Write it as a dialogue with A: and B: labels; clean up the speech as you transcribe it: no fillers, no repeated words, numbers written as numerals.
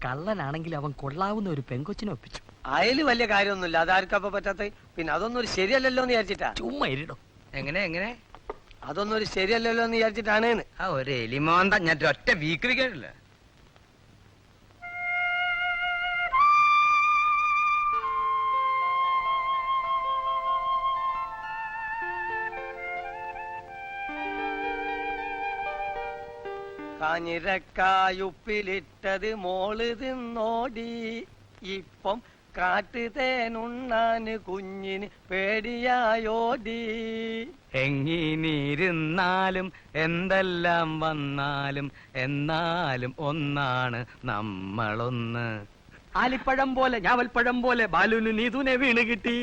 A: കള്ളനാണെങ്കിൽ അവൻ കൊള്ളാവുന്ന ഒരു പെങ്കൊച്ചിനെ ഒപ്പിച്ചു.
B: അയല് വലിയ കാര്യമൊന്നുമില്ല, അതാർക്കപ്പ പറ്റാത്ത. പിന്നെ അതൊന്നും ഒരു ശരിയല്ലല്ലോ എന്ന് വിചാരിച്ചിട്ടാ.
A: ചുമ്മാ ഇരിടോ.
C: എങ്ങനെ
B: അതൊന്നും ഒരു ശരിയല്ലല്ലോ എന്ന് വിചാരിച്ചിട്ടാണ്.
C: ആ ഒരു എലിമോന്ത ഞാൻ ഒറ്റ വീക്കിൽ കേട്ടില്ല.
B: കാഞ്ഞിരക്കായുപ്പിലിട്ടത് മോള് തിന്നോടി, ഇപ്പം കാട്ടുതേനുണ്ണാന് കുഞ്ഞിന് പേടിയായോടി.
C: എങ്ങിനിരുന്നാലും എന്തെല്ലാം വന്നാലും എന്നാലും ഒന്നാണ് നമ്മളൊന്ന്.
A: ആലിപ്പഴം പോലെ ഞാവൽപ്പഴം പോലെ ബാലുവിന് നീതുനെ വീണ് കിട്ടി.